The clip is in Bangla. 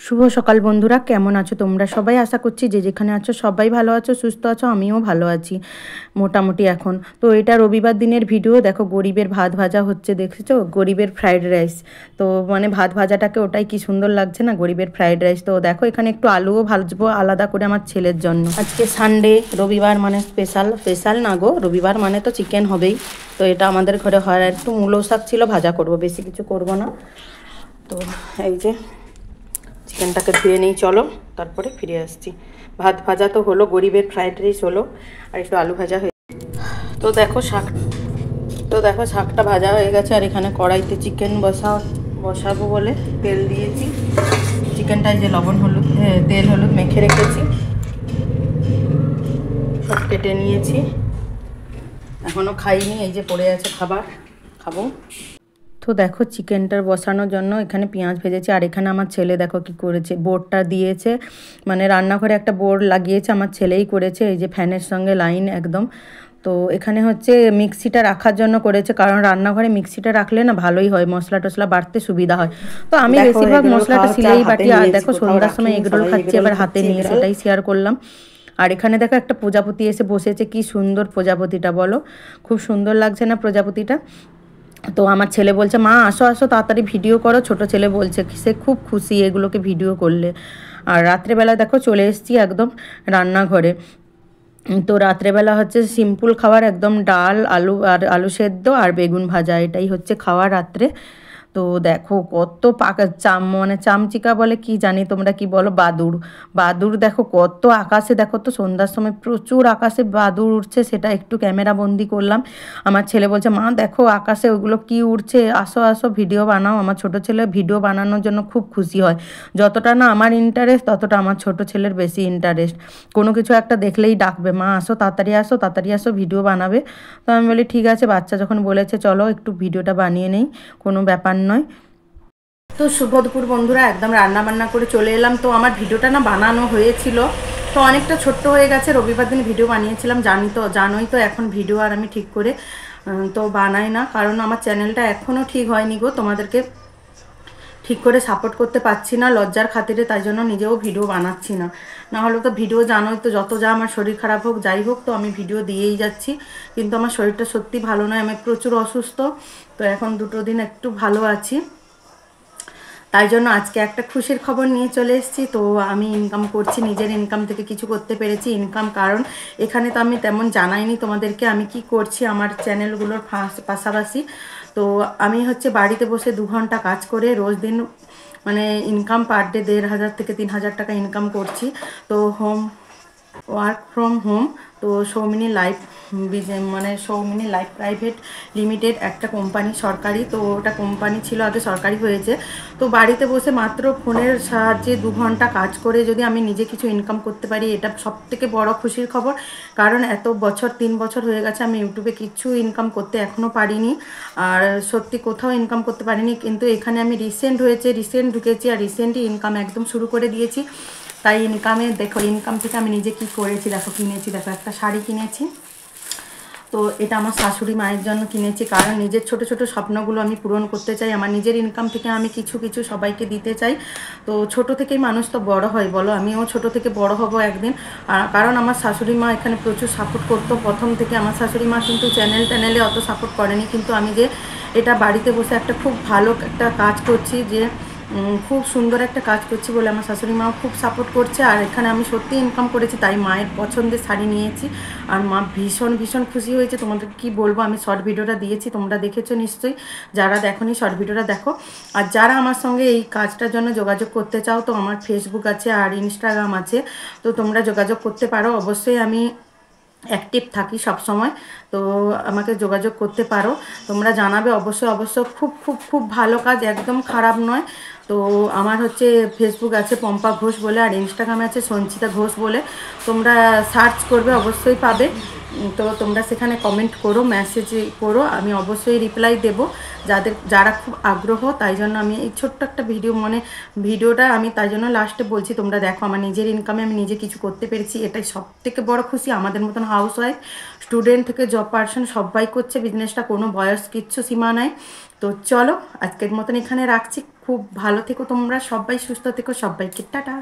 শুভ সকাল বন্ধুরা, কেমন আছো তোমরা সবাই? আশা করছি যে যেখানে আছো সবাই ভালো আছো, সুস্থ আছো। আমিও ভালো আছি মোটামুটি এখন। তো এটা রবিবার দিনের ভিডিও। দেখো গরিবের ভাত ভাজা হচ্ছে, দেখেছো? গরিবের ফ্রাইড রাইস। তো মানে ভাত ভাজাটাকে ওটাই কি সুন্দর লাগছে না, গরিবের ফ্রাইড রাইস। তো দেখো এখানে একটু আলুও ভাজবো আলাদা করে আমার ছেলের জন্য। আজকে সানডে, রবিবার মানে স্পেশাল না গো, রবিবার মানে তো চিকেন হবেই। তো এটা আমাদের ঘরে হয়। একটু মূলো শাক ছিল, ভাজা করব, বেশি কিছু করব না। তো এই যে চিকেনটাকে ধুয়ে নিই, চলো তারপরে ফিরে আসছি। ভাত ভাজা তো হলো, গরিবের ফ্রাইড রাইস হলো, আর একটু আলু ভাজা হয়ে। তো দেখো শাকটা ভাজা হয়ে গেছে, আর এখানে কড়াইতে চিকেন বসাবো বলে তেল দিয়েছি। চিকেনটায় যে লবণ হলুদ তেল হলুদ মেখে রেখেছি, সব কেটে নিয়েছি। এখনও খাইনি, এই যে পড়ে আছে, খাবো। তো দেখো চিকেনটার বসানোর জন্য এখানে পেঁয়াজ ভেজেছি, আর এখানে আমার ছেলে দেখো কি করেছে, বোর্ডটা দিয়েছে, মানে রান্নাঘরে একটা বোর্ড লাগিয়েছে, আমার ছেলেই করেছে, এই যে ফ্যানের সঙ্গে লাইন একদম। তো এখানে হচ্ছে মিক্সিটা রাখার জন্য করেছে, কারণ রান্নাঘরে মিক্সিটা রাখলে না ভালোই হয়, মশলা টশলা বাড়তে সুবিধা হয়। তো আমি বেশিরভাগ মশলাটা সিলেই বাটি। আর দেখো সন্ধ্যার সময় এগরোল খাচ্ছি, এবার হাতে নিয়ে, সেটাই শেয়ার করলাম। আর এখানে দেখো একটা প্রজাপতি এসে বসেছে, কি সুন্দর প্রজাপতিটা, বলো খুব সুন্দর লাগছে না প্রজাপতিটা? তো আমার ছেলে বলছে, মা আসো আসো তাড়াতাড়ি ভিডিও করো। ছোট ছেলে বলছে, সে খুব খুশি এগুলোকে ভিডিও করলে। আর রাত্রেবেলা দেখো চলে এসেছি একদম রান্নাঘরে। তো রাত্রেবেলা হচ্ছে সিম্পল খাবার, একদম ডাল, আলু সেদ্ধ আর বেগুন ভাজা, এটাই হচ্ছে খাওয়া রাত্রে। তো দেখো কত মানে চামচিকা বলে কি জানি, তোমরা কি বলো, বাদুর দেখো কত আকাশে, দেখো তো সন্ধ্যার সময় প্রচুর আকাশে বাদুর উঠছে, সেটা একটু ক্যামেরা বন্দি করলাম। আমার ছেলে বলছে, মা দেখো আকাশে ওগুলো কি উঠছে, আসো আসো ভিডিও বানাও। আমার ছোট ছেলে ভিডিও বানানোর জন্য খুব খুশি হয়। যতটা না আমার ইন্টারেস্ট, ততটা আমার ছোট ছেলের বেশি ইন্টারেস্ট। কোনো কিছু একটা দেখলেই ডাকবে, মা আসো তাড়াতাড়ি আসো তাড়াতাড়ি আসো, ভিডিও বানাবে। তো আমি বলি ঠিক আছে, বাচ্চা যখন বলেছে চলো একটু ভিডিওটা বানিয়ে নেই, কোনো ব্যাপার নয়। তো শুভ দুপুর বন্ধুরা, একদম রান্না বান্না করে চলে এলাম। তো আমার ভিডিওটা না বানানো হয়েছিল, তো অনেকটা ছোট্ট হয়ে গেছে। রবিবার দিন ভিডিও বানিয়েছিলাম, জানোই তো এখন ভিডিও আর আমি ঠিক করে তো বানাই না, কারণ আমার চ্যানেলটা এখনও ঠিক হয়নি গো, তোমাদেরকে ঠিক করে সাপোর্ট করতে পারছি না লজ্জার খাতিরে, তাই জন্য নিজেও ভিডিও বানাচ্ছি না। না হলে তো ভিডিও জানোই তো, যত যা আমার শরীর খারাপ হোক যাই হোক, তো আমি ভিডিও দিয়েই যাচ্ছি। কিন্তু আমার শরীরটা সত্যি ভালো নয়, আমি প্রচুর অসুস্থ। তো এখন 2 দিন একটু ভালো আছি, তাই জন্য আজকে একটা খুশির খবর নিয়ে চলে এসেছি। তো আমি ইনকাম করছি, নিজের ইনকাম থেকে কিছু করতে পেরেছি ইনকাম, কারণ এখানে তো আমি তেমন জানাইনি তোমাদেরকে আমি কি করছি আমার চ্যানেলগুলোর পাশাপাশি। তো আমি হচ্ছে বাড়িতে বসে 2 ঘন্টা কাজ করে রোজ দিন মানে ইনকাম পার ডে 1500 থেকে 3000 টাকা ইনকাম করছি। তো ওয়ার্ক ফ্রম হোম। তো সৌমিনী লাইফ প্রাইভেট লিমিটেড একটা কোম্পানি, সরকারি। তো ওটা কোম্পানি ছিল আগে, সরকারি হয়েছে। তো বাড়িতে বসে মাত্র ফোনের সাহায্যে 2 ঘন্টা কাজ করে যদি আমি নিজে কিছু ইনকাম করতে পারি, এটা সবথেকে বড় খুশির খবর। কারণ এত বছর 3 বছর হয়ে গেছে আমি ইউটিউবে কিছু ইনকাম করতে এখনও পারিনি, আর সত্যি কোথাও ইনকাম করতে পারিনি। কিন্তু এখানে আমি রিসেন্ট ঢুকেছি, আর রিসেন্টই ইনকাম একদম শুরু করে দিয়েছি। তাই ইনকাম থেকে আমি নিজে কি করেছি দেখো, দেখো একটা শাড়ি কিনেছি। তো এটা আমার শাশুড়ি মায়ের জন্য কিনেছি, কারণ নিজের ছোট ছোট স্বপ্নগুলো আমি পূরণ করতে চাই। আমার নিজের ইনকাম থেকে আমি কিছু কিছু সবাইকে দিতে চাই। তো ছোট থেকেই মানুষ তো বড় হয়, বলো, আমিও ছোট থেকে বড় হব একদিন। কারণ আমার শাশুড়ি মা এখানে প্রচুর সাপোর্ট করতো প্রথম থেকে। আমার শাশুড়ি মা কিন্তু চ্যানেলে অত সাপোর্ট করেনি, কিন্তু আমি যে এটা বাড়িতে বসে একটা খুব ভালো একটা কাজ করছি, যে খুব সুন্দর একটা কাজ করছি বলে আমার শাশুড়ি মাও খুব সাপোর্ট করছে। আর এখানে আমি সত্যি ইনকাম করেছি, তাই মায়ের পছন্দের শাড়ি নিয়েছি, আর মা ভীষণ ভীষণ খুশি হয়েছে। তোমাদের কি বলবো, আমি শর্ট ভিডিওটা দিয়েছি, তোমরা দেখেছো নিশ্চয়ই। যারা দেখোনি শর্ট ভিডিওটা দেখো। আর যারা আমার সঙ্গে এই কাজটার জন্য যোগাযোগ করতে চাও, তো আমার ফেসবুক আছে আর ইনস্টাগ্রাম আছে, তো তোমরা যোগাযোগ করতে পারো। অবশ্যই আমি অ্যাক্টিভ থাকি সব সময়, তো আমাকে যোগাযোগ করতে পারো। তোমরা জানাবে অবশ্যই। খুব খুব খুব ভালো কাজ, একদম খারাপ নয়। তো আমার হচ্ছে ফেসবুক আছে পম্পা ঘোষ বলে, আর ইনস্টাগ্রামে আছে সঞ্চিতা ঘোষ বলে, তোমরা সার্চ করবে অবশ্যই পাবে। তো তোমরা সেখানে কমেন্ট করো, মেসেজ করো, আমি অবশ্যই রিপ্লাই দেব যারা খুব আগ্রহ। তাই জন্য আমি এই ছোট্ট একটা ভিডিওটা আমি তাই জন্য লাস্টে বলছি, তোমরা দেখো আমার নিজের ইনকামে আমি নিজে কিছু করতে পেরেছি, এটাই সব থেকে বড় খুশি। আমাদের মতন হাউস ওয়াইফ, স্টুডেন্ট থেকে জব পার্সন সবাই করছে বিজনেসটা, কোনো বয়স কিচ্ছু সীমা নাই। তো চলো আজকের মতন এখানে রাখছি। খুব ভালো থেকো তোমরা সবাই, সুস্থ থেকো সবাইকে, টাটা।